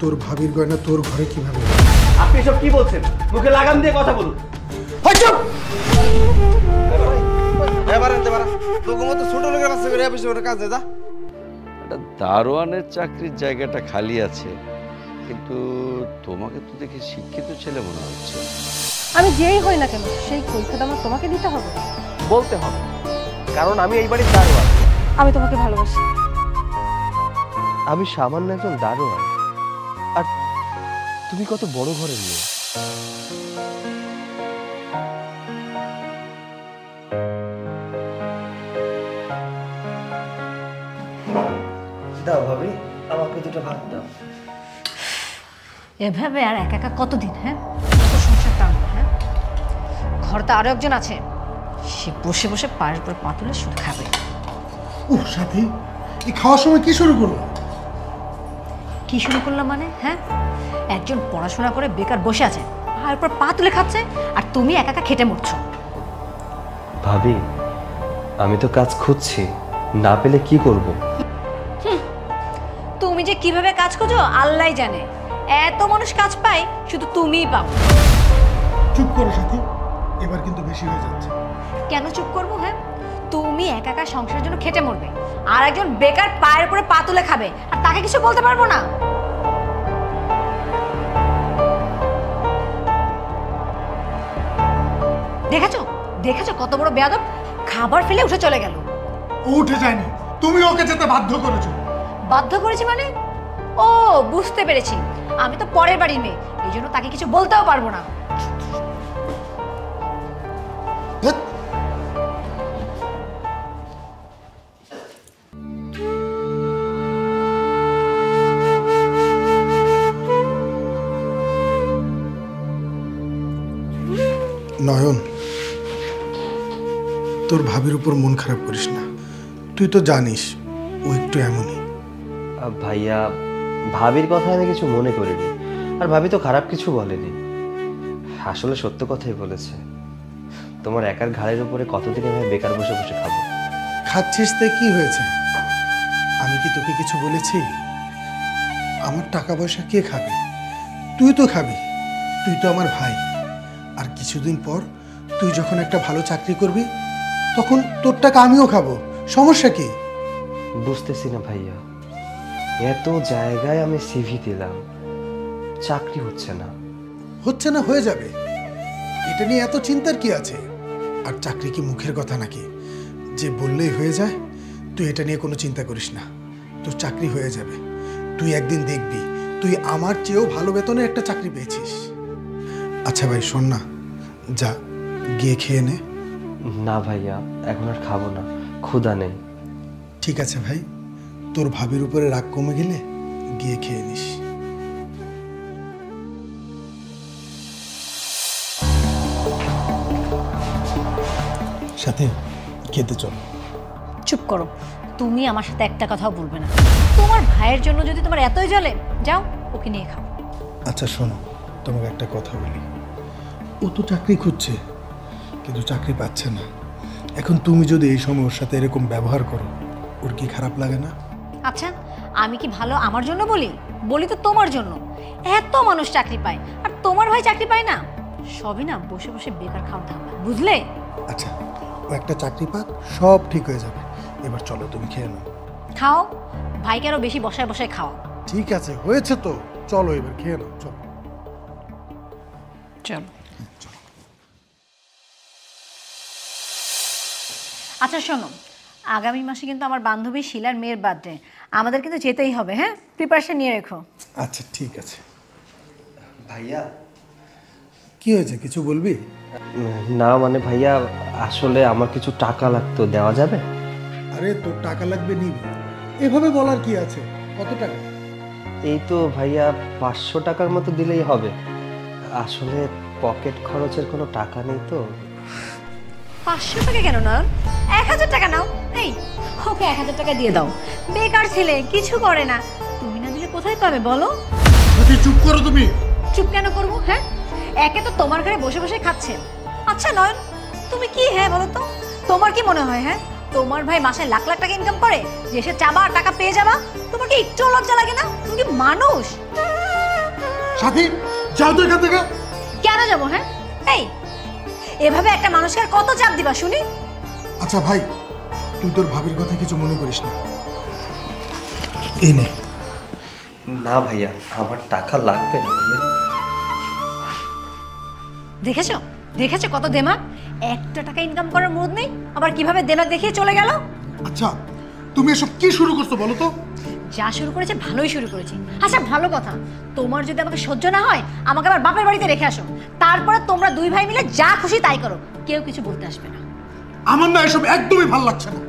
তোর ভাবির গয়না তোর ঘরে কিভাবে? আপনি সব কি বলছেন? মুখে লাগাম দিয়ে কথা বলুন। দারোয়ানের চাকরির জায়গাটা খালি আছে, কিন্তু তোমাকে তো দেখে শিক্ষিত ছেলে মনে হচ্ছে। আমি যেই হই না কেন সেই কৈফিয়ত আমার তোমাকে দিতে হবে? বলতে হবে, কারণ আমি এই বাড়ির দারোয়ান। আমি তোমাকে ভালোবাসি। আমি সামান্য একজন দারোয়ান, আর তুমি কত বড় ঘরের মেয়ে। দাও ভাবি, আমাকে দুটো ভাত দাও। এভাবে আর একা একা কতদিন? হ্যাঁ, কত সংসার টানবে? হ্যাঁ, ঘরতে আরো একজন আছে, সে বসে বসে পায়ের উপর পা তুলে শুধু খাবে। উহ সাথী, এই খাওয়ার সময় কি শুরু করলো? কি শুরু করলাম মানে? হ্যাঁ, একজন পড়াশোনা করে বেকার বসে আছে, পায়ের উপর পা তুলে খাচ্ছে, আর তুমি একা একা খেটে মরছো। ভাবি, আমি তো কাজ খুঁজছি, না পেলে কি করব? তুমি যে কিভাবে কাজ করছো আল্লাহই জানে। এত মানুষ কাজ পায়, শুধু তুমিই পাও। চুপ করো সাথী, এবার কিন্তু বেশি হয়ে যাচ্ছে। কেন চুপ করবো? হ্যাঁ, তুমি একা একা সংসারের জন্য খেটে মরবে, আর একজন বেকার পায়ের উপরে পা তুলে খাবে, আর তাকে কিছু বলতে পারবো না? দেখেছো দেখেছো কত বড় বেয়াদব, খাবার ফেলে উঠে চলে গেল। ও উঠে যায়নি, তুমি ওকে যেতে বাধ্য করেছো। বাধ্য করেছি মানে? ও, বুঝতে পেরেছি, আমি তো পরের বাড়ির মেয়ে, এই জন্য তাকে কিছু বলতেও পারবো না। নয়ন, তোর ভাবির উপর মন খারাপ করিস না, তুই তো জানিস ও একটু এমনই। ভাইয়া, ভাবির কথা আমি কিছু মনে করিনি, আর ভাবি তো খারাপ কিছু বলেনি, আসলে সত্য কথাই বলেছে। তোমার একার ঘাড়ের উপরে কতদিন আমি বেকার বসে বসে খাবো? খাচ্ছিস তাই কি হয়েছে? আমি কি তোকে কিছু বলেছি? আমার টাকা পয়সা কে খাবে? তুই তো খাবি, তুই তো আমার ভাই। আর কিছুদিন পর তুই যখন একটা ভালো চাকরি করবি, তখন তোর টাকা আমিও খাবো, সমস্যা কি? বুঝতেছি না ভাইয়া, এত জায়গায় আমি সিভি দিলাম, চাকরি হচ্ছে না। হচ্ছে না, হয়ে যাবে, এটা নিয়ে এত চিন্তার কি আছে? আর চাকরি কি মুখের কথা নাকি যে বললেই হয়ে যায়? তুই এটা নিয়ে কোনো চিন্তা করিস না, তোর চাকরি হয়ে যাবে। তুই একদিন দেখবি তুই আমার চেয়েও ভালো বেতনে একটা চাকরি পেয়েছিস। আচ্ছা ভাই শোন না, যা গিয়ে খেয়ে নে। না ভাইয়া, এখন আর খাবো না, ক্ষুধা নেই। ঠিক আছে ভাই, তোর ভাবির উপরে রাগ কমে গেলে গিয়ে খেয়ে নিস। সাথে খেতে চল। চুপ করো, তুমি আমার সাথে একটা কথাও বলবে না। তোমার ভাইয়ের জন্য যদি তোমার এতই জ্বলে, যাও ওকে নিয়ে খাও। আচ্ছা শোনো, তোমাকে একটা কথা বলি, ও তো চাকরি খুঁজছে কিন্তু চাকরি পাচ্ছে না। এখন তুমি যদি এই সময় ওর সাথে এরকম ব্যবহার করো, ওর কি খারাপ লাগে না? আচ্ছা, আমি কি ভালো আমার জন্য বলি? বলি তো তোমার জন্য। এত মানুষ চাকরি পায়, আর তোমার ভাই চাকরি পায় না। সবই না বসে বসে বেকার খাওয়ার ধান্দা, বুঝলে? আচ্ছা, ও একটা চাকরি পাক, সব ঠিক হয়ে যাবে। এবার চলো তুমি খেয়ে নাও। খাও, ভাইকে আরো বেশি বসায় বসায় খাও। ঠিক আছে, হয়েছে তো, চলো এবার খেয়ে নাও, চলো। চলো। আচ্ছা শোনো, আগামী মাসে কিন্তু আমার বান্ধবী শিলার মেয়ের বার্থডে, আমাদের কিন্তু যেতেই হবে। হ্যাঁ, প্রিপারেশন নিয়ে রেখো। আচ্ছা ঠিক আছে। ভাইয়া, কি হয়েছে, কিছু বলবি? না মানে ভাইয়া, আসলে আমার কিছু টাকা লাগতো, দেওয়া যাবে? আরে তোর টাকা লাগবে নিবি, এভাবে বলার কি আছে? কত টাকা? এই তো ভাইয়া 500 টাকার মতো দিলেই হবে। আসলে পকেট খরচের কোনো টাকা নেই তো। 500 টাকা কেন নয়ন, 1000 টাকা নাও। এই, ওকে 1000 টাকা দিয়ে দাও। বেকার ছেলে, কিছু করে না, তুমি না দিলে কোথায় পাবে বলো? চুপ করো তুমি। চুপ কেন করবো? হ্যাঁ, একে তো তোমার ঘরে বসে বসে খাচ্ছে। আচ্ছা নয়ন, তুমি কি হ্যাঁ বলো তো, তোমার কি মনে হয় হ্যাঁ তোমার ভাই মাসে লাখ লাখ টাকা ইনকাম করে, যে সে চাবা আর টাকা পেয়ে যাবা? তোমার কি একটু লজ্জা লাগে না? তুমি কি মানুষ? সাথী যাও তো এখান থেকে। কেন যাবো? হ্যাঁ, এই এভাবে একটা মানুষকে আর কত চাপ দিবা শুনি? আচ্ছা ভাই, তুই তোর ভাবির কথা কিছু মনে করিস না। এই নে। না ভাইয়া, আমার টাকা লাগবে না ভাইয়া। দেখেছো দেখেছো কত দেমাগ, একটা টাকা ইনকাম করার মুড নেই, আবার কিভাবে দেমাগ দেখিয়ে চলে গেল। আচ্ছা তুমি এসব কি শুরু করছো বলো তো? যা শুরু করেছে ভালোই শুরু করেছি। আচ্ছা ভালো কথা, তোমার যদি আমাকে সহ্য না হয় আমাকে আবার বাপের বাড়িতে রেখে আসো, তারপরে তোমরা দুই ভাই মিলে যা খুশি তাই করো, কেউ কিছু বলতে আসবে না। আমার না এসব একদমই ভালো লাগছে না।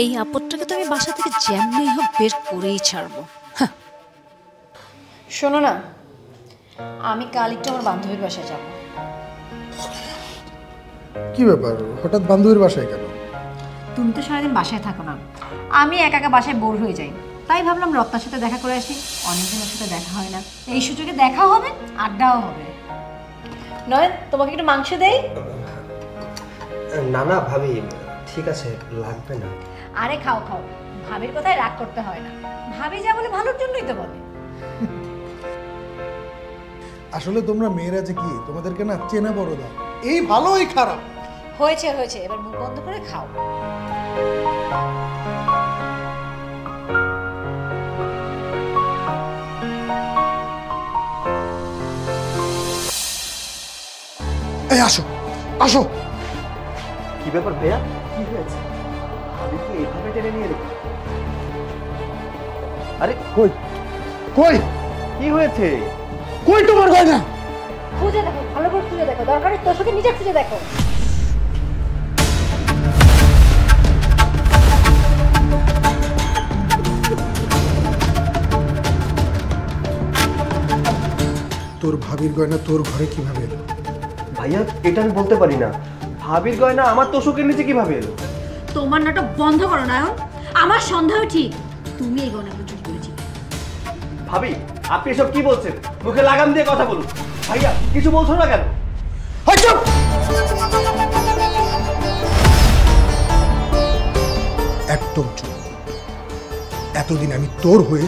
এই আপদটাকে তো আমি বাসা থেকে যেমনি হোক বের করেই ছাড়বো। শোনো না, আমি কাল একটু আমার বান্ধবীর বাসায় যাব। কি ব্যাপার, হঠাৎ বান্ধবীর বাসায় কেন? তুমি তো সারাদিন বাসায় থাকো না, আমি একা একা বাসায় বোর হয়ে যাই, তাই ভাবলাম রত্নার সাথে দেখা করে আসি। অনেকদিন ওর সাথে দেখা হয় না, এই সুযোগে দেখাও হবে আড্ডাও হবে। নয় তোমাকে একটু মাংস দেই? না না ভাবি, ঠিক আছে, লাগবে না। আরে খাও খাও, ভাবির কথায় রাগ করতে হয় না, ভাবি যা বলে ভালোর জন্যই তো বলে। আসলে তোমরা মেয়েরা যে কি, তোমাদেরকে না চেনা বড় দাও, এই ভালো এই খারাপ। হয়েছে হয়েছে, এবার মুখ বন্ধ করে খাও। এই আসো আসো। কি ব্যাপার ভাইয়া, কি হয়েছে? আমি কি এভাবে টেনে নিয়ে রেখে? আরে কই কই কি হয়েছে? কই তোমার গয়না? খুঁজে দেখো, ভালো করে খুঁজে দেখো, দরকার তোর সাথে নিজে খুঁজে দেখো। তোর ভাবির গয়না তোর ঘরে কিভাবে এলো? ভাইয়া এটা আমি বলতে পারি না। ভাবির গয়না আমার তোষকের নিচে কিভাবে এলো? তোমার নাটক বন্ধ করো নায়ন, আমার সন্দেহ ঠিক, তুমি এই গয়নাগুলো চুরি করেছি। ভাবি আপনি এসব কি বলছেন? মুখে লাগাম দিয়ে কথা বলুন। ভাইয়া কিছু বলছো না কেন? এই চুপ! একদম চুপ। এতদিন আমি তোর হয়ে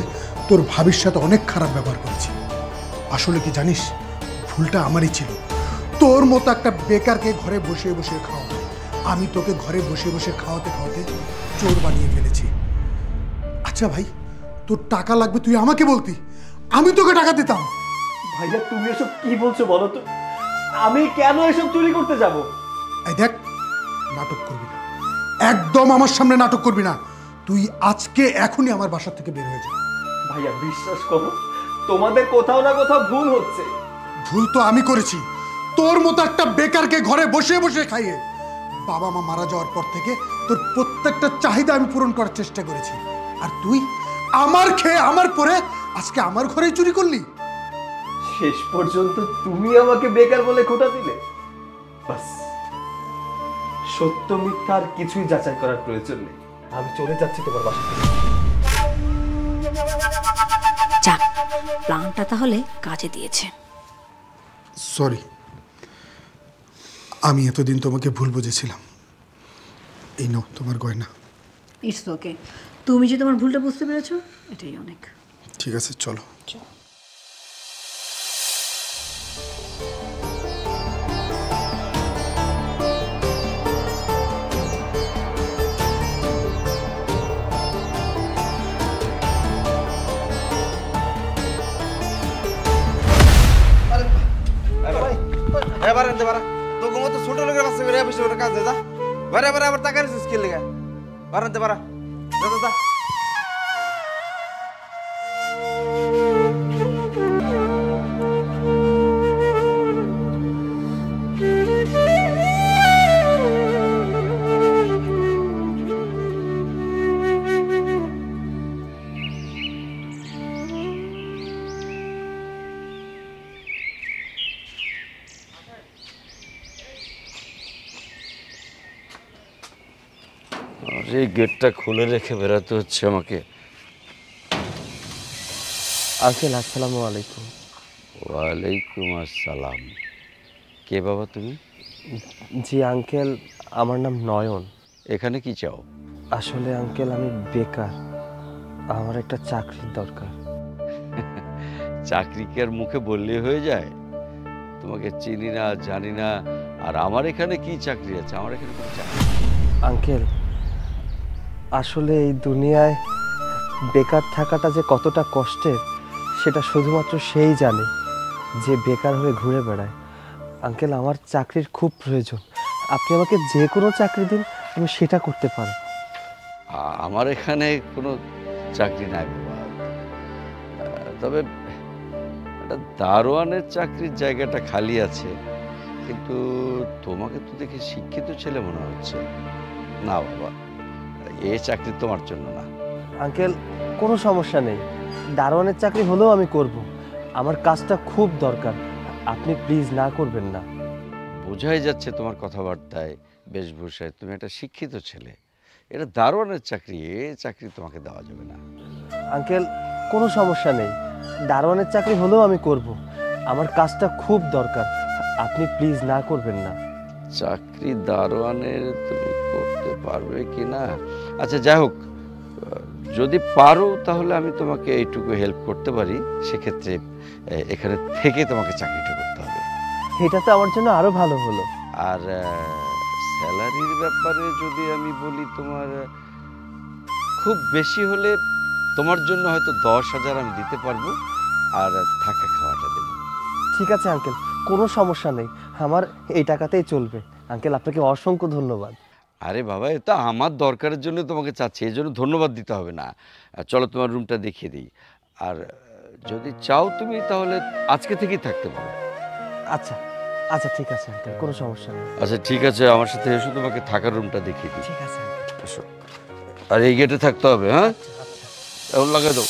তোর ভাবির সাথে অনেক খারাপ ব্যবহার করেছি। আসলে কি জানিস, ভুলটা আমারই ছিল। তোর মতো একটা বেকারকে ঘরে বসে বসে খাওয়া, আমি তোকে ঘরে বসে বসে খাওয়াতে খাওয়াতে চোর বানিয়ে ফেলেছি। আচ্ছা ভাই, তোর টাকা লাগবে তুই আমাকে বলতি, আমি তোকে টাকা দিতাম। ভাইয়া তুমি এসব কি বলছো বলো তো? আমি কেন এসব চুরি করতে যাব? এই দেখ, নাটক করবি না, একদম আমার সামনে নাটক করবি না। তুই আজকে এখনই আমার বাসা থেকে বের হয়ে যা। ভাইয়া বিশ্বাস করো, তোমাদের কোথাও না কোথাও ভুল হচ্ছে। ভুল তো আমি করেছি, তোর মতো একটা বেকারকে ঘরে বসে বসে খাইয়ে। বাবা মা মারা যাওয়ার পর থেকে তোর প্রত্যেকটা চাহিদা আমি পূরণ করার চেষ্টা করেছি, আর তুই আমার খেয়ে আমার পরে আজকে আমার ঘরেই চুরি করলি। শেষ পর্যন্ত তুমি আমাকে বেকার বলে খোঁটা দিলে। বাস, সত্য মিথ্যা আর কিছুই যাচাই করার প্রয়োজন নেই। আমি চলে যাচ্ছি তোমার বাসা থেকে। যাক, প্ল্যানটা তাহলে কাজে দিয়েছে। সরি, আমি এতদিন তোমাকে ভুল বুঝেছিলাম। এই নাও তোমার গয়না। ইটস ওকে, তুমি যে তোমার ভুলটা বুঝতে পেরেছো এটাই অনেক। ঠিক আছে চলো। এবার আনতে পারা তোকে মতো ছোট লোকের বাচ্চা করে বসে ওটা কাজ দে যা বারে বারে আবার টাকা নিছিস কি লেগে বার আনতে পারা যা যা যা আরে গেটটা খুলে রেখে বেরোতে হচ্ছে আমাকে। আঙ্কেল আসসালামু আলাইকুম। ওয়ালাইকুম আসসালাম। কে বাবা তুমি? জি আঙ্কেল, আমার নাম নয়ন। এখানে কি চাও? আসলে আঙ্কেল আমি বেকার, আমার একটা চাকরির দরকার। চাকরি কি আর মুখে বললে হয়ে যায়? তোমাকে চিনি না, জানি না, আর আমার এখানে কি চাকরি আছে? আমার এখানে কোনো চাকরি নেই। আঙ্কেল, আসলে এই দুনিয়ায় বেকার থাকাটা যে কতটা কষ্টের সেটা শুধুমাত্র সেই জানে যে বেকার হয়ে ঘুরে বেড়ায়। আঙ্কেল, আমার চাকরির খুব প্রয়োজন। আপনি আমাকে যে কোনো চাকরি দিন, আমি সেটা করতে পারি। আমার এখানে কোনো চাকরি নাই বাবা। তবে একটা দারোয়ানের চাকরির জায়গাটা খালি আছে, কিন্তু তোমাকে তো দেখে শিক্ষিত ছেলে মনে হচ্ছে। না বাবা, এই চাকরি তোমার জন্য না। আঙ্কেল, কোনো সমস্যা নেই, দারোয়ানের চাকরি হলেও আমি করব। আমার কাজটা খুব দরকার, আপনি প্লিজ না করবেন না। বোঝাই যাচ্ছে তোমার কথাবার্তায়, বেশভূষায় তুমি একটা শিক্ষিত ছেলে। এটা দারোয়ানের চাকরি, এ চাকরি তোমাকে দেওয়া যাবে না। আঙ্কেল, কোনো সমস্যা নেই, দারোয়ানের চাকরি হলেও আমি করব। আমার কাজটা খুব দরকার, আপনি প্লিজ না করবেন না। চাকরি দারোয়ানের তুমি করতে পারবে কি না? আচ্ছা যাই হোক, যদি পারো তাহলে আমি তোমাকে এইটুকু হেল্প করতে পারি। সেক্ষেত্রে এখানে থেকে তোমাকে চাকরিটা করতে হবে। এটা তো আমার জন্য আরো ভালো হলো। আর স্যালারির ব্যাপারে যদি আমি বলি, তোমার খুব বেশি হলে তোমার জন্য হয়তো 10,000 আমি দিতে পারবো, আর থাকা খাওয়াটা দেবো। ঠিক আছে আঙ্কেল, কোনো সমস্যা নেই, আমার এই টাকাতেই চলবে। আঙ্কেল, আপনাকে অসংখ্য ধন্যবাদ। আরে বাবা, এটা আমার দরকারের জন্য তোমাকে চাচ্ছি, এই জন্য ধন্যবাদ দিতে হবে না। চলো তোমার রুমটা দেখিয়ে দিই। আর যদি চাও তুমি তাহলে আজকে থেকেই থাকতে পারো। আচ্ছা আচ্ছা, ঠিক আছে আঙ্কেল, কোনো সমস্যা নেই। আচ্ছা ঠিক আছে, আমার সাথে এসো, তোমাকে থাকার রুমটা দেখিয়ে দিই। ঠিক আছে আঙ্কেল। এসো। আর এই গেটে থাকতে হবে, হ্যাঁ? এখন লাগাই দাও।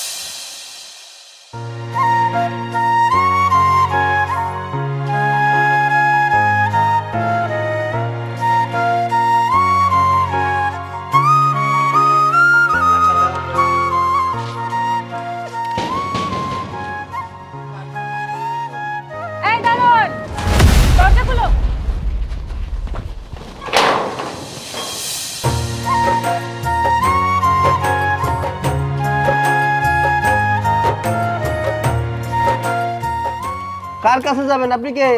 এই দারোয়ান, দরজা খুলো। কার কাছে যাবেন? আপনি কে?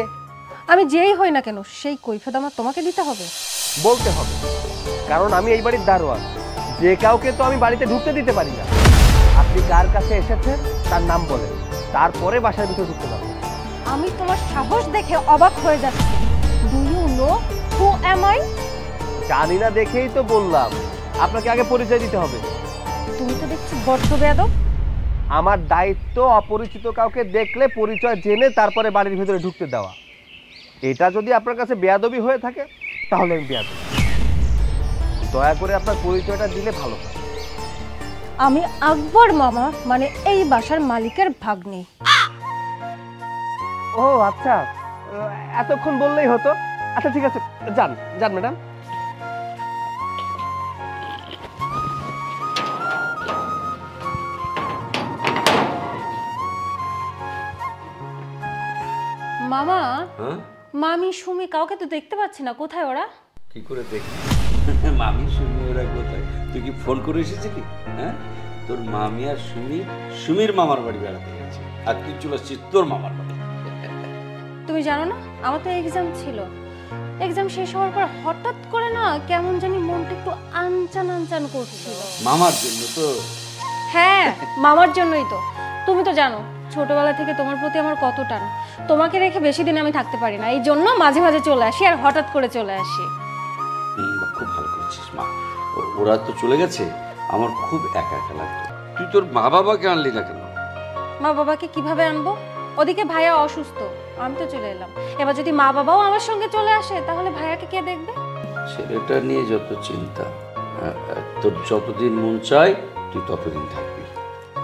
আমি যেই হই না কেন সেই কৈফিয়ত আমার তোমাকে দিতে হবে? বলতে হবে, কারণ আমি এই বাড়ির দারোয়ান। যে কাউকে তো আমি বাড়িতে ঢুকতে দিতে পারি না। আপনি কার কাছে এসেছেন তার নাম বলেন, তারপরে বাসার ভিতরে ঢুকতে পারবেন। আমি তোমার সাহস দেখে অবাক হয়ে যাচ্ছি। Do you know who am I? জানি না দেখেই তো বললাম, আপনাকে আগে পরিচয় দিতে হবে। তুমি তো দেখছি বড্ড বেয়াদব। আমার দায়িত্ব অপরিচিত কাউকে দেখলে পরিচয় জেনে তারপরে বাড়ির ভিতরে ঢুকতে দেওয়া। এটা যদি আপনার কাছে বেয়াদবি হয়ে থাকে তাহলে আমি বেয়াদব। দয়া করে আপনার পরিচয়টা দিলে ভালো হয়। আমি আকবর মামা, মানে এই বাসার মালিকের ভাগ্নি। ও আচ্ছা, এতক্ষণ বললেই হতো। আচ্ছা ঠিক আছে, যান যান ম্যাডাম। মামা, হ্যাঁ, মামি সুমি কাউকে তো দেখতে পাচ্ছি না, কোথায় ওরা? কি করে দেখি? মামি সুমি ওরা কোথায়? তুই কি ফোন করে এসেছিলি? হ্যাঁ, তোর মামি আর সুমির মামার বাড়ি বেড়াতে গেছে, আর তুই চলে আসছিস তোর মামার বাড়ি। তুমি জানো না আমার তো এক্সাম ছিল। এক্সাম শেষ হওয়ার পর হঠাৎ করে না কেমন জানি মনটা একটু আনচান আনচান করছিল। মামার জন্য তো? হ্যাঁ, মামার জন্যই তো। তুমি তো জানো ছোটবেলা থেকে তোমার প্রতি আমার কত টান। তোমাকে রেখে বেশি দিন আমি থাকতে পারি না, এই জন্য মাঝে মাঝে চলে আসি, আর হঠাৎ করে চলে আসি। খুব ভালো করেছিস মা। ওরা তো চলে গেছে, আমার খুব একা একা লাগতো। তুই তোর মা বাবাকে আনলি না কেন? মা বাবাকে কিভাবে আনবো? ওদিকে ভাইয়া অসুস্থ, আমি তো চলে এলাম। এবার যদি মা বাবাও আমার সঙ্গে চলে আসে তাহলে ভাইয়াকে কে দেখবে? ছেলেটা নিয়ে যত চিন্তা, তোর যতদিন মন চায় তুই ততদিন থাকবি।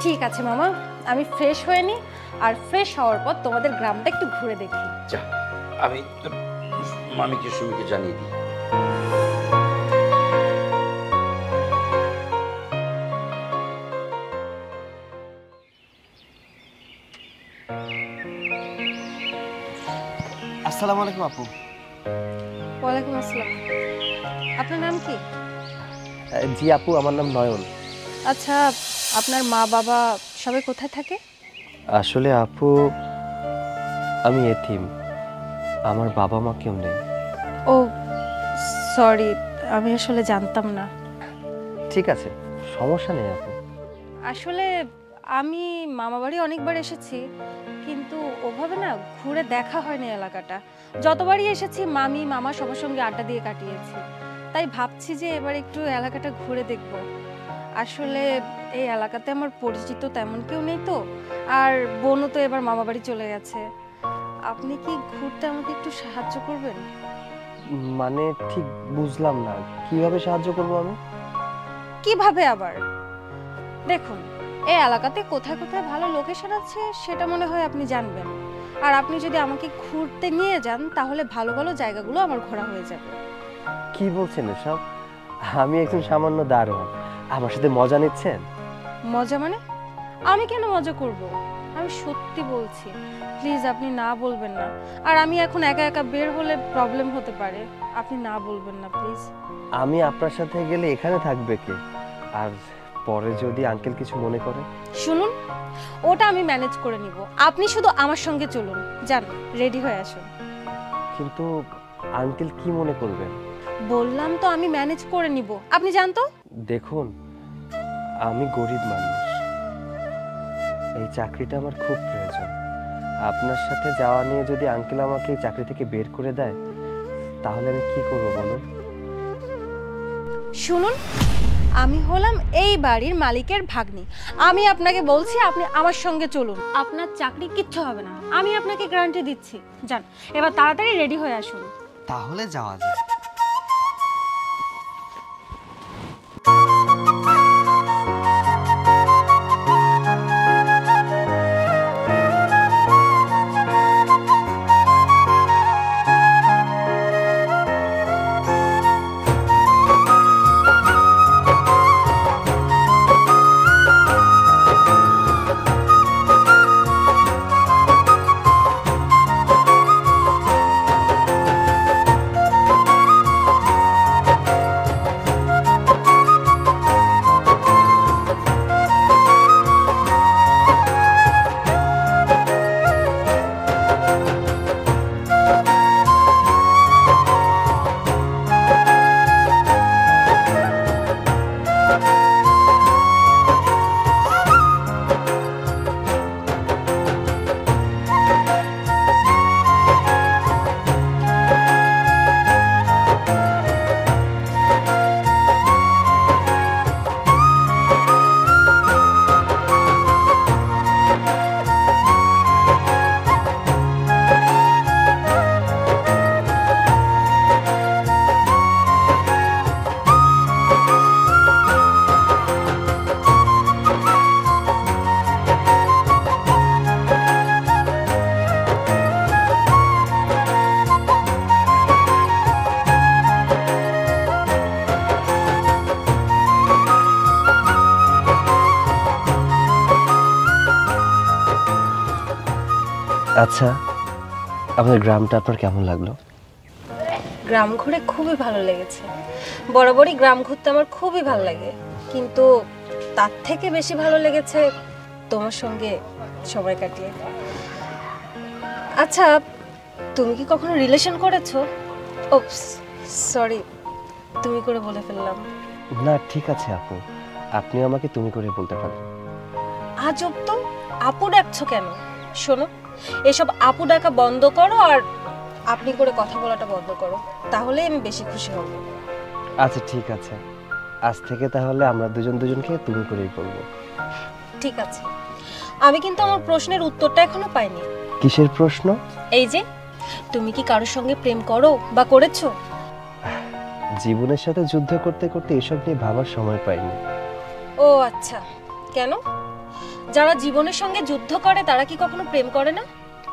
ঠিক আছে মামা, আমি ফ্রেশ হয়ে নিই, আর ফ্রেশ হওয়ার পর তোমাদের গ্রামটা একটু ঘুরে দেখি। যা, আমি তোর মামিকে সুমিকে জানিয়ে দিই। আসসালামু আলাইকুম আপু। ওয়ালাইকুম আসসালাম। আপনার নাম কি? জি আপু, আমার নাম নয়ন। আচ্ছা, আপনার মা বাবা সবাই কোথায় থাকে? আসলে আপু, আমি এতিম, আমার বাবা মা কেউ নেই। ও সরি, আমি আসলে জানতাম না। ঠিক আছে, সমস্যা নেই আপু। আসলে আমি মামাবাড়ি অনেকবার এসেছি, কিন্তু ওভাবে না ঘুরে দেখা হয়নি এলাকাটা। যতবারই এসেছি মামি মামা সবার সঙ্গে আড্ডা দিয়ে কাটিয়েছি, তাই ভাবছি যে এবার একটু এলাকাটা ঘুরে দেখব। আসলে এই এলাকাতে আমার পরিচিত তেমন কেউ নেই তো, আর বোনও তো এবার মামাবাড়ি চলে গেছে। আপনি কি ঘুরতে আমাকে একটু সাহায্য করবেন? মানে ঠিক বুঝলাম না, কিভাবে সাহায্য করব আমি? কিভাবে আবার? দেখুন, এই এলাকাতে কোথায় কোথায় ভালো লোকেশন আছে সেটা মনে হয় আপনি জানবেন। আর আপনি যদি আমাকে ঘুরতে নিয়ে যান তাহলে ভালো ভালো জায়গাগুলো আমার ঘোরা হয়ে যাবে। কি বলছেন এসব? আমি একজন সামান্য দারোয়ান, আমার সাথে মজা নিচ্ছেন? মজা মানে? আমি কেন মজা করব? আমি সত্যি বলছি, প্লিজ আপনি না বলবেন না। আর আমি এখন একা একা বের হলে প্রবলেম হতে পারে, আপনি না বলবেন না প্লিজ। আমি আপনার সাথে গেলে এখানে থাকবে কে? আর পরে যদি আঙ্কেল কিছু মনে করে? শুনুন, ওটা আমি ম্যানেজ করে নিব, আপনি শুধু আমার সঙ্গে চলুন। যান, রেডি হয়ে আসুন। কিন্তু আঙ্কেল কি মনে করবেন? বললাম তো আমি ম্যানেজ করে নিব, আপনি যান তো। দেখুন, আমি গরিব মানুষ, এই চাকরিটা আমার খুব প্রয়োজন। আপনার সাথে যাওয়া নিয়ে যদি আঙ্কেল আমাকে এই চাকরি থেকে বের করে দেয়, তাহলে আমি কি করব বলুন? শুনুন, আমি হলাম এই বাড়ির মালিকের ভাগ্নি। আমি আপনাকে বলছি আপনি আমার সঙ্গে চলুন, আপনার চাকরি কিচ্ছু হবে না, আমি আপনাকে গ্যারান্টি দিচ্ছি। যান, এবার তাড়াতাড়ি রেডি হয়ে আসুন। তাহলে যাওয়া যায়। আচ্ছা, আমাদের গ্রামটা আপনার কেমন লাগলো? গ্রাম ঘুরে খুবই ভালো লেগেছে। বরাবরই গ্রাম ঘুরতে আমার খুবই ভালো লাগে, কিন্তু তার থেকে বেশি ভালো লেগেছে তোমার সঙ্গে সময় কাটিয়ে। আচ্ছা, তুমি কি কখনো রিলেশন করেছো? ওপস, সরি, তুমি করে বলে ফেললাম। না ঠিক আছে আপু, আপনি আমাকে তুমি করে বলতে পারেন। আজব তো, আপু ডাকছো কেন? শোনো, এসব আপু ডাকা বন্ধ করো আর আপনি করে কথা বলাটা বন্ধ করো, তাহলে আমি বেশি খুশি হব। আচ্ছা ঠিক আছে, আজ থেকে তাহলে আমরা দুজন দুজনকে তুমি করেই বলবো। ঠিক আছে, আমি কিন্তু আমার প্রশ্নের উত্তরটা এখনো পাইনি। কিসের প্রশ্ন? এই যে, তুমি কি কারোর সঙ্গে প্রেম করো বা করেছো? জীবনের সাথে যুদ্ধ করতে করতে এসব নিয়ে ভাবার সময় পাইনি। ও আচ্ছা, কেন? যারা জীবনের সঙ্গে যুদ্ধ করে তারা কি কখনো প্রেম করে না?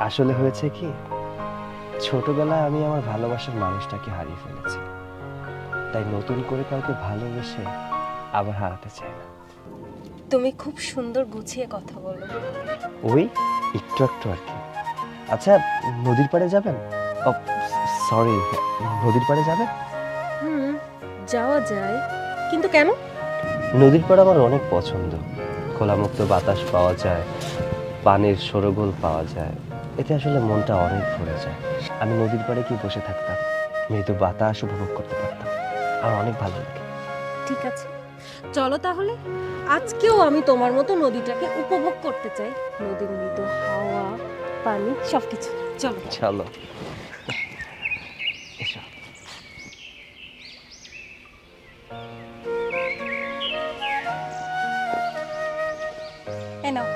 আসলে হয়েছে কি, ছোটবেলায় আমি আমার ভালোবাসার মানুষটাকে হারিয়ে ফেলেছি, তাই নতুন করে কাউকে ভালোবেসে আবার হারাতে চাই না। তুমি খুব সুন্দর গুছিয়ে কথা বলো। ওই একটু একটু আর কি। আচ্ছা, নদীর পাড়ে যাবেন? ও সরি, নদীর পাড়ে যাবেন? যাওয়া যায়, কিন্তু কেন? নদীর পাড় আমার অনেক পছন্দ, খোলামুক্ত বাতাস পাওয়া যায়, পানির সরগোল পাওয়া যায়, এতে আসলে মনটা অনেক ভরে যায়। আমি নদীর পাড়ে কি বসে থাকতাম, মৃদু বাতাস উপভোগ করতে পারতাম, আমার অনেক ভালো লাগে। ঠিক আছে, চলো তাহলে। আজকেও আমি তোমার মতো নদীটাকে উপভোগ করতে চাই, নদীর মৃদু হাওয়া, পানি, সবকিছু। চলো চলো। এসো। এই নাও।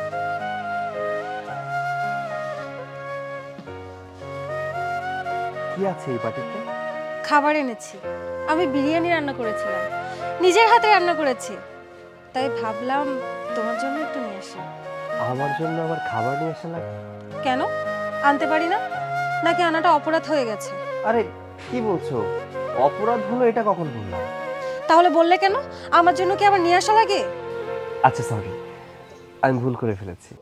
কি আছে এই বাটিতে? খাবার এনেছি। আমি বিরিয়ানি রান্না করেছিলাম, নিজের হাতে রান্না করেছি, তাই ভাবলাম তোমার জন্য একটু নিয়ে আসি। আমার জন্য আবার খাবার নিয়ে আসা লাগে? কেন, আনতে পারি না? নাকি আনাটা অপরাধ হয়ে গেছে? আরে কি বলছো, অপরাধ হলো এটা কখন বললাম? তাহলে বললে কেন? আমার জন্য কি আবার নিয়ে আসা লাগে? আচ্ছা সরি, আমি ভুল করে ফেলেছি।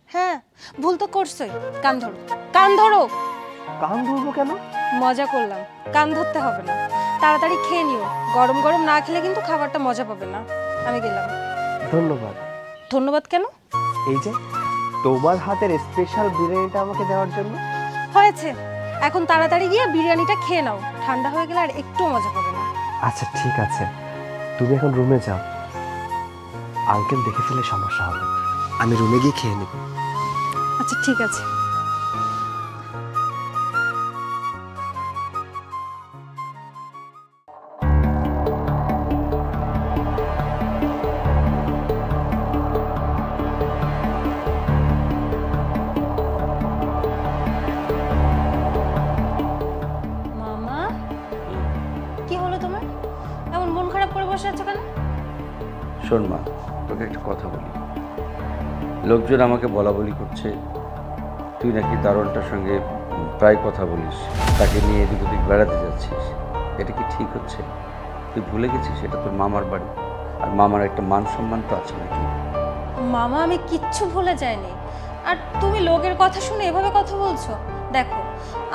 হ্যাঁ, ভুল তো করছোই। কান ধরো, কান ধরো। কান ধরবো কেন? মজা করলাম, কান ধরতে হবে না। তাড়াতাড়ি খেয়ে নিও, গরম গরম না খেলে কিন্তু খাবারটা মজা পাবে না। আমি গেলাম। ধন্যবাদ। ধন্যবাদ কেন? এই যে তোমার হাতের স্পেশাল বিরিয়ানিটা আমাকে দেওয়ার জন্য। হয়েছে, এখন তাড়াতাড়ি গিয়ে বিরিয়ানিটা খেয়ে নাও, ঠান্ডা হয়ে গেলে আর একটু মজা পাবে না। আচ্ছা ঠিক আছে, তুমি এখন রুমে যাও, আঙ্কেল দেখে ফেলে সমস্যা হবে। আমি রুমে গিয়ে খেয়ে নেব। আচ্ছা ঠিক আছে। মামা, কি হলো তোমার? এমন মন খারাপ করে বসে আছো কেন? শোন মা, তোকে একটা কথা বলি। লোকজন আমাকে বলা বলি করছে তুই নাকি দারোয়ানটার সঙ্গে প্রায় কথা বলিস, তাকে নিয়ে এদিক ওদিক বেড়াতে যাচ্ছিস। এটা কি ঠিক হচ্ছে? তুই ভুলে গেছিস এটা তোর মামার বাড়ি, আর মামার একটা মান সম্মান তো আছে নাকি? মামা, আমি কিচ্ছু ভুলে যাইনি। আর তুমি লোকের কথা শুনে এভাবে কথা বলছো? দেখো,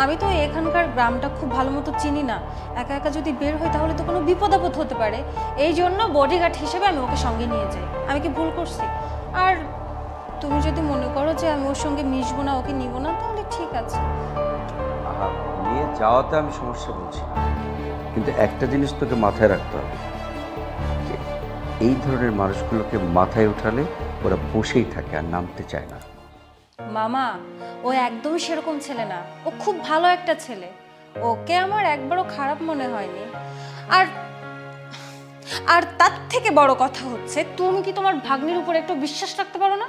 আমি তো এখানকার গ্রামটা খুব ভালো মতো চিনি না। একা একা যদি বের হই তাহলে তো কোনো বিপদ আপদ হতে পারে। এই জন্য বডিগার্ড হিসেবে আমি ওকে সঙ্গে নিয়ে যাই। আমি কি ভুল করছি? আর তুমি যদি মনে করো যে আমি ওর সঙ্গে মিশবো না, ওকে নিব না, তাহলে ঠিক আছে। আহা, নিয়ে যাওয়াতে আমি সমস্যা বলছি না, কিন্তু একটা জিনিস তোকে মাথায় রাখতে হবে, যে এই ধরনের মানুষগুলোকে মাথায় উঠালে ওরা বসেই থাকে আর নামতে চায় না। মামা, ও একদমই সেরকম ছেলে না, ও খুব ভালো একটা ছেলে। ওকে আমার একবারও খারাপ মনে হয়নি। আর আর তার থেকে বড় কথা হচ্ছে, তুমি কি তোমার ভাগ্নির উপর একটু বিশ্বাস রাখতে পারো না?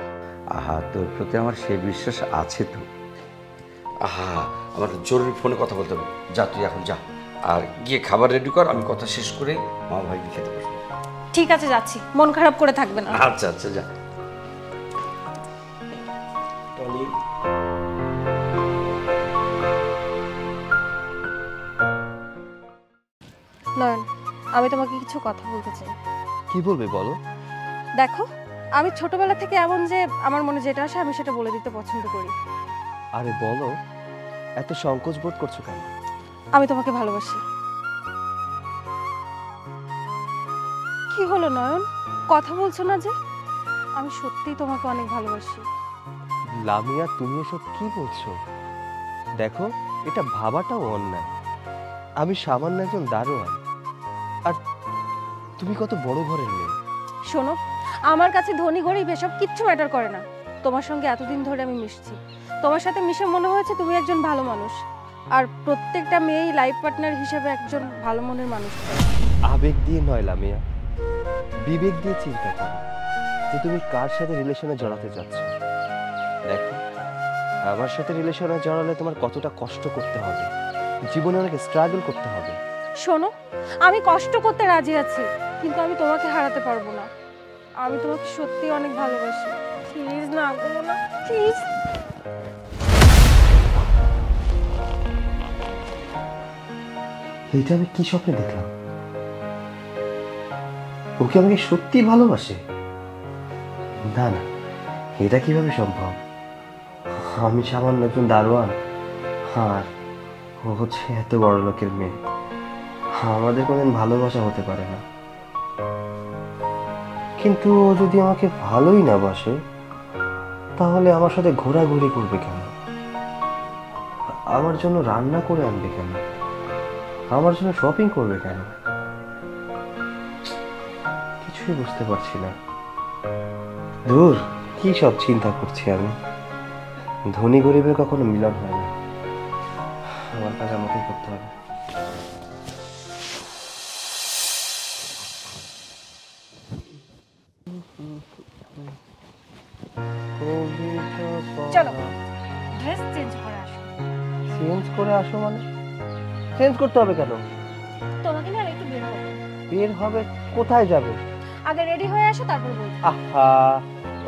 আহা, তোর প্রতি আমার সেই বিশ্বাস আছে তো। আহা, আমার জরুরি ফোনে কথা বলতে হবে, যা তুই এখন যা, আর গিয়ে খাবার রেডি কর, আমি কথা শেষ করে মামা ভাইকে খেতে পারবো। ঠিক আছে, যাচ্ছি, মন খারাপ করে থাকবে না। আচ্ছা আচ্ছা, যা। টনি, নয়ন, আমি তোমাকে কিছু কথা বলতে চাই। কি বলবে বলো? দেখো, আমি ছোটবেলা থেকে এমন যে আমার মনে যেটা আসে আমি সেটা বলে দিতে পছন্দ করি। আরে বলো, এত সংকোচ বোধ করছো কেন? আমি তোমাকে ভালোবাসি। কি হলো নয়ন, কথা বলছো না যে? আমি সত্যিই তোমাকে অনেক ভালোবাসি। লামিয়া, তুমি এসব কি বলছো? দেখো, এটা ভাবাটাও অন্যায়। আমি সামান্য একজন দারোয়ান, আর তুমি কত বড় ঘরের মেয়ে। শোনো, আমার কাছে ধনী গরিব এসব কিচ্ছু ম্যাটার করে না। তোমার সঙ্গে এতদিন ধরে আমি মিশছি, তোমার সাথে মিশে মনে হয়েছে তুমি একজন ভালো মানুষ। আর প্রত্যেকটা মেয়েই লাইফ পার্টনার হিসেবে একজন ভালো মনের মানুষ চায়। আবেগ দিয়ে নয় লামিয়া, বিবেক দিয়ে চিন্তা করো যে তুমি কার সাথে রিলেশনে জড়াতে চাচ্ছ। দেখো, আমার সাথে রিলেশনে জড়ালে তোমার কতটা কষ্ট করতে হবে, জীবনে অনেক স্ট্রাগল করতে হবে। শোনো, আমি কষ্ট করতে রাজি আছি, কিন্তু আমি তোমাকে হারাতে পারবো না। আমি তোমাকে সত্যি অনেক ভালোবাসি। প্লিজ না করো না, প্লিজ। এইটা আমি কি স্বপ্নে দেখলাম? ওকে আমাকে সত্যি ভালোবাসে? না না, এটা কিভাবে সম্ভব? আমি সামান্য একজন দারোয়ান, আর ও হচ্ছে এত বড় লোকের মেয়ে। আমাদের কোনদিন ভালোবাসা হতে পারে না। কিন্তু ও যদি আমাকে ভালোই না বাসে, তাহলে আমার সাথে ঘোরাঘুরি করবে কেন? আমার জন্য রান্না করে আনবে কেন? আমার জন্য শপিং করবে কেন? কিছুই বুঝতে পারছি না। দূর, কি সব চিন্তা করছি আমি। ধনী গরিবের কখনো মিলন হয় না। আমার কাজ আমাকেই করতে হবে। চলো ড্রেস চেঞ্জ করে আসো। চেঞ্জ করে আসো মানে? চেঞ্জ করতে হবে কেন? তোমাকে না একটু বের হবে। বের হবে? কোথায় যাবে? আগে রেডি হয়ে আসো, তারপর বলবো। আহা,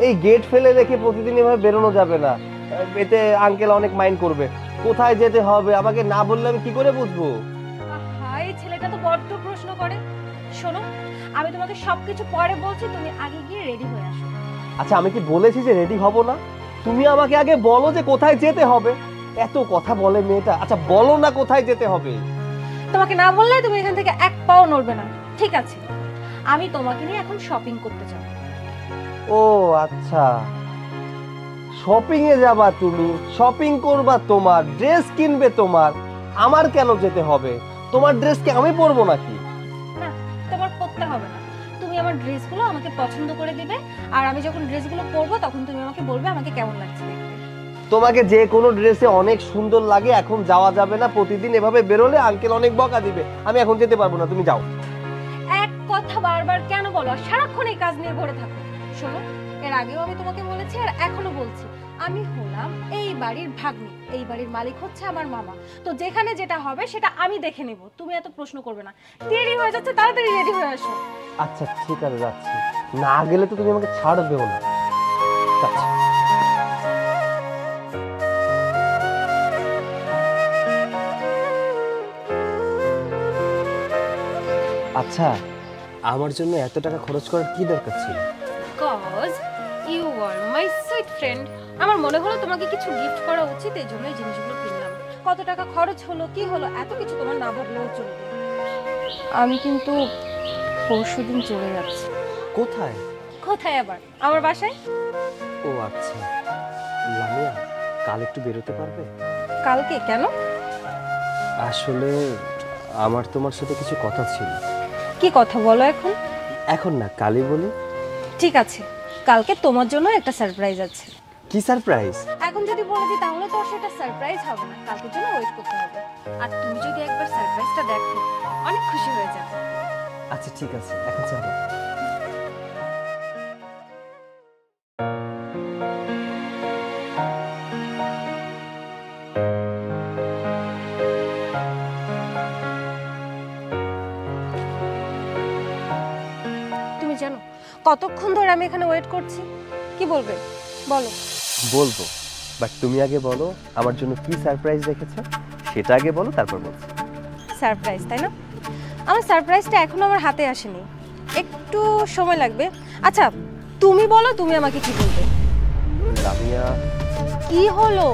এই গেট ফেলে রেখে প্রতিদিন এভাবে বেরোনো যাবে না। এতে আঙ্কেল অনেক মাইন্ড করবে। কোথায় যেতে হবে আমাকে না বললে আমি কি করে বুঝবো? আহা, এই ছেলেটা তো বড্ড প্রশ্ন করে। শোনো, আমি তোমাকে সবকিছু পরে বলছি, তুমি আগে গিয়ে রেডি হয়ে আসো। আচ্ছা, আমি কি বলেছি যে রেডি হব না? তুমি আমাকে আগে বলো যে কোথায় যেতে হবে। এত কথা বলে মেয়েটা। আচ্ছা বলো না কোথায় যেতে হবে। তোমাকে না বললে তুমি এখান থেকে এক পাও নড়বে না, ঠিক আছে? আমি তোমাকে নিয়ে এখন শপিং করতে যাব। ও আচ্ছা, শপিং এ যাবা তুমি, শপিং করবা তোমার, ড্রেস কিনবে তোমার। আমার কেন যেতে হবে? তোমার ড্রেস কি আমি পরবো নাকি? না, তোমার পরতে হবে না। তুমি আমার ড্রেসগুলো আমাকে পছন্দ করে দিবে, আর আমি যখন ড্রেসগুলো পরবো তখন তুমি আমাকে বলবে আমাকে কেমন লাগছে দেখতে। তোমাকে যে কোনো ড্রেসে অনেক সুন্দর লাগে। এখন যাওয়া যাবে না। প্রতিদিন এভাবে বেরোলে আঙ্কেল অনেক বকা দিবে। আমি এখন যেতে পারবো না, তুমি যাও। এক কথা বারবার কেন বলো? সারাক্ষণ এই কাজ নিয়ে ভরে থাকো। শোনো, এর আগেও আমি তোমাকে বলেছি আর এখনো বলছি, আমি হলাম এই বাড়ির ভাগ্নি। এই বাড়ির মালিক হচ্ছে আমার মামা। তো যেখানে যেটা হবে সেটা আমি দেখে নেব। তুমি এত প্রশ্ন করবে না। দেরি হয়ে যাচ্ছে, তাড়াতাড়ি রেডি হয়ে আসো। আচ্ছা ঠিক আছে, যাচ্ছি। না গেলে তো তুমি আমাকে ছাড়বেও না। যাচ্ছি। আচ্ছা, আমার জন্য এত টাকা খরচ করার কি দরকার ছিল? Cause you are my sweet friend. আমার মনে হলো তোমাকে কিছু গিফট করা উচিত, এই জন্য এই জিনিসগুলো কিনলাম। কত টাকা খরচ হলো, কি হলো, এত কিছু তোমার না ভাবলেও চলবে। আমি কিন্তু পরশুদিন চলে যাচ্ছি। কোথায়? কোথায় আবার? আমার বাসায়। ও আচ্ছা। লামিয়া, কাল একটু বেরোতে পারবে? কালকে? কেন? আসলে আমার তোমার সাথে কিছু কথা ছিল। কি কথা বলো এখন? এখন না, কালই বলি। ঠিক আছে, কালকে তোমার জন্য একটা সারপ্রাইজ আছে। কি সারপ্রাইজ? এখন যদি বলে দিই তাহলে তো আর সেটা সারপ্রাইজ হবে না। কালকের জন্য ওয়েট করতে হবে। আর তুমি যদি একবার সারপ্রাইজটা দেখো, অনেক খুশি হয়ে যাবে। আচ্ছা ঠিক আছে, এখন চলো। তুমি জানো কতক্ষণ ধরে আমি এখানে ওয়েট করছি? কি বলবে বলো? বলবো, বাট তুমি আগে বলো আমার জন্য কি সারপ্রাইজ রেখেছো সেটা আগে বলো, তারপর বলছি। সারপ্রাইজ, তাই না? আমার সারপ্রাইজটা এখনো আমার হাতে আসেনি, একটু সময় লাগবে। আচ্ছা তুমি বলো, তুমি আমাকে কি বলবে? লামিয়া। কি হলো,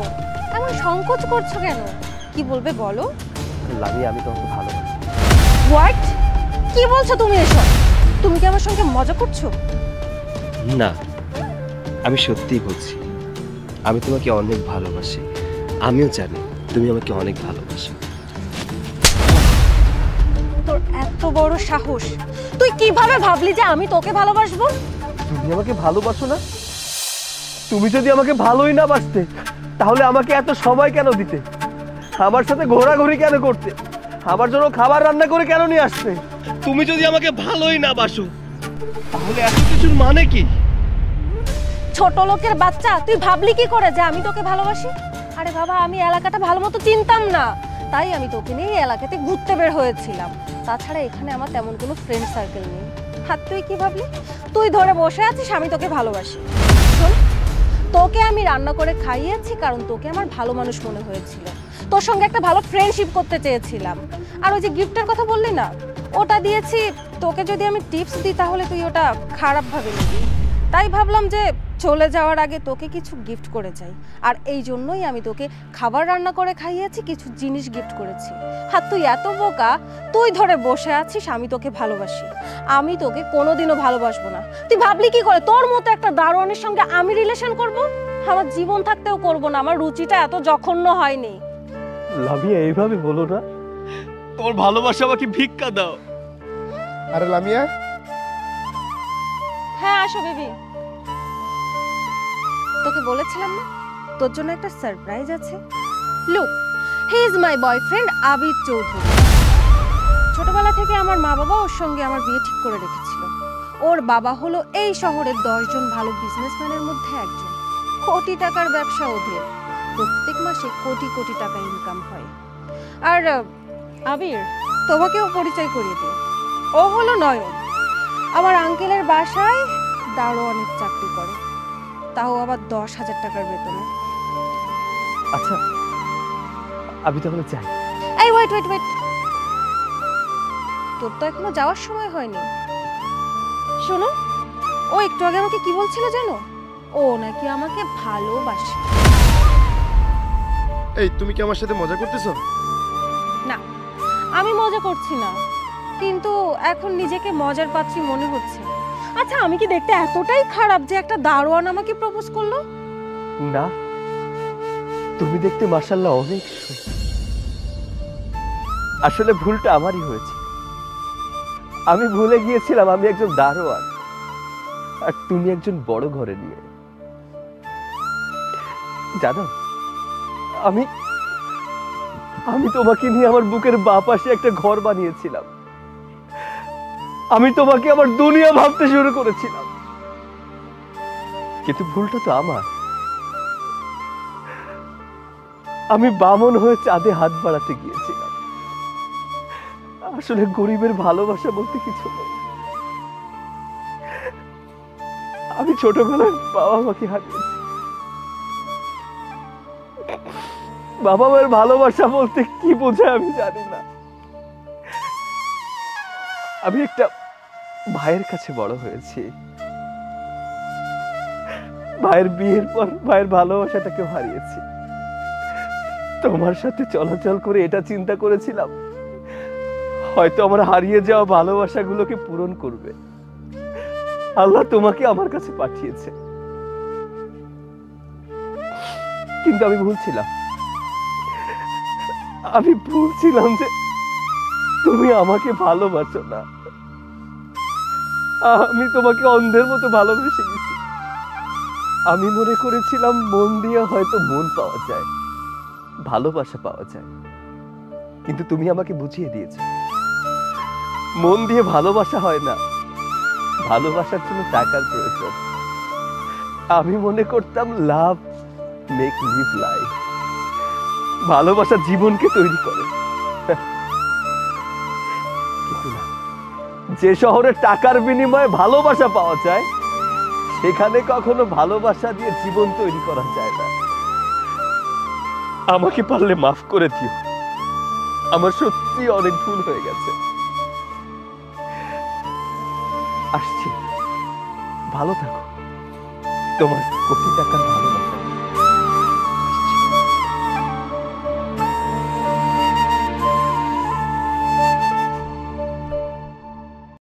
এমন সংকোচ করছো কেন? কি বলবে বলো? লামিয়া, আমি তোমাকে ভালোবাসি। হোয়াট? কি বলছো তুমি এসব? তুমি কি আমার সঙ্গে মজা করছো? না, আমি সত্যিই বলছি। আমি তোমাকে অনেক ভালোবাসি। আমিও জানি তুমি আমাকে অনেক ভালোবাসো। তোর এত বড় সাহস! তুই কিভাবে ভাবলি যে আমি তোকে ভালোবাসবো? তুমি আমাকে ভালোবাসো না? তুমি যদি আমাকে ভালোই না বাসতে তাহলে আমাকে এত সময় কেন দিতে? আমার সাথে ঘোরাঘুরি কেন করতে? আমার জন্য খাবার রান্না করে কেন নিয়ে আসতে? তুমি যদি আমাকে ভালোই না বাসো তাহলে এত কিছুর মানে কি? ছোট লোকের বাচ্চা, তুই ভাবলি কি করে যে আমি তোকে ভালোবাসি? আরে বাবা, আমি এলাকাটা ভালো মতো চিনতাম না, তাই আমি তোকে নিয়ে এই এলাকাতে ঘুরতে বের হয়েছিলাম। তাছাড়া এখানে আমার তেমন কোনো ফ্রেন্ড সার্কেল নেই। আর তুই কি ভাবলি? তুই ধরে বসে আছিস আমি তোকে ভালোবাসি। শোন, তোকে আমি রান্না করে খাইয়েছি কারণ তোকে আমার ভালো মানুষ মনে হয়েছিল। তোর সঙ্গে একটা ভালো ফ্রেন্ডশিপ করতে চেয়েছিলাম। আর ওই যে গিফটের কথা বললি না, ওটা দিয়েছি। তোকে যদি আমি টিপস দিই তাহলে তুই ওটা খারাপভাবে নিবি, তাই ভাবলাম যে চলে যাওয়ার আগে তোকে কিছু গিফট করে যাই। আর এই জন্যই আমি তোকে খাবার রান্না করে খাইয়েছি, কিছু জিনিস গিফট করেছি। আর তুই এত বোকা, তুই ধরে বসে আছিস আমি তোকে ভালোবাসি। আমি তোকে কোনোদিনও ভালোবাসবো না। তুই ভাবলি কি করে তোর মতো একটা দারোয়ানের সঙ্গে আমি রিলেশন করব? আমার জীবন থাকতেও করব না, আমার রুচিটা এত জঘন্য হয়নি। লামিয়া এইভাবে বলো না, তোমার ভালোবাসা আমাকে ভিক্ষা দাও। আরে লামিয়া, হ্যাঁ আসো বেবি। তোকে বলেছিলাম না তোর জন্য একটা সারপ্রাইজ আছে। Look, he is my boyfriend Abir Chowdhury. ছোটবেলা থেকে আমার মা বাবা ওর সঙ্গে আমার বিয়ে ঠিক করে রেখেছিল। ওর বাবা হলো এই শহরের 10 জন ভালো বিজনেসম্যানের মধ্যে একজন। কোটি টাকার ব্যবসা ওদের, প্রত্যেক মাসে কোটি কোটি টাকা ইনকাম হয়। আর আবির, তোমাকেও পরিচয় করিয়ে দিই, ও হলো নয়ন, আমার আঙ্কেলের বাসায় দারোয়ানের চাকরি করে, তাও আবার 10,000 টাকার বেতনে। আচ্ছা আমি তাহলে চাই। এই ওয়েট ওয়েট ওয়েট, তোর তো এখনো যাওয়ার সময় হয়নি। শোনো, ও একটু আগে আমাকে কি বলছিল জানো? ও নাকি আমাকে ভালোবাসে। এই তুমি কি আমার সাথে মজা করতেছো? না, আমি মজা করছি না, কিন্তু এখন নিজেকে মজার পাত্রী মনে হচ্ছে। আচ্ছা, আমি কি দেখতে এতটাই খারাপ যে একটা দারোয়ান আমাকে প্রপোজ করলো? না, তুমি দেখতে মাশাআল্লাহ অনেক সুন্দর। আসলে ভুলটা আমারই হয়েছে। আমি ভুলে গিয়েছিলাম আমি একজন দারোয়ান আর তুমি একজন বড় ঘরে নিয়ে। জানো, আমি আমি তোমাকে নিয়ে আমার বুকের বাঁ পাশে একটা ঘর বানিয়েছিলাম। আমি তোমাকে আমার দুনিয়া ভাবতে শুরু করেছিলাম, কিন্তু ভুলটা তো আমার। আমি বামন হয়ে চাঁদে হাত বাড়াতে গিয়েছিলাম। আসলে গরিবের ভালোবাসা বলতে কিছু নেই। আমি ছোটবেলায় বাবা মাকে হারিয়েছি। বাবা মায়ের ভালোবাসা বলতে কি বোঝায় আমি জানি না। আমি একটা ভাইয়ের কাছে বড় হয়েছি। ভাইয়ের বিয়ের পর ভাইয়ের ভালোবাসাটাকেও হারিয়েছি। তোমার সাথে চলাচল করে এটা চিন্তা করেছিলাম হয়তো আমার হারিয়ে যাওয়া ভালোবাসাগুলোকে পূরণ করবে। আল্লাহ তোমাকে আমার কাছে পাঠিয়েছে, কিন্তু আমি ভুলছিলাম। আমি ভুলছিলাম যে তুমি আমাকে ভালোবাসো না। আমি তোমাকে অন্ধের মতো ভালোবেসে গেছি। আমি মনে করেছিলাম মন দিয়ে হয়তো মন পাওয়া যায়, ভালোবাসা পাওয়া যায়, কিন্তু তুমি আমাকে বুঝিয়ে দিয়েছো মন দিয়ে ভালোবাসা হয় না, ভালোবাসার জন্য টাকার প্রয়োজন। আমি মনে করতাম লাভ মেক লিভ লাইফ, ভালোবাসা জীবনকে তৈরি করে। কিন্তু না, যে শহরে টাকার বিনিময়ে ভালোবাসা পাওয়া যায় সেখানে কখনো ভালোবাসা দিয়ে জীবন তৈরি করা যায় না। আমাকে পারলে মাফ করে দিও, আমার সত্যি অনেক ভুল হয়ে গেছে। আসছি, ভালো থাকো। তোমার কোটি টাকার ভালোবাসা।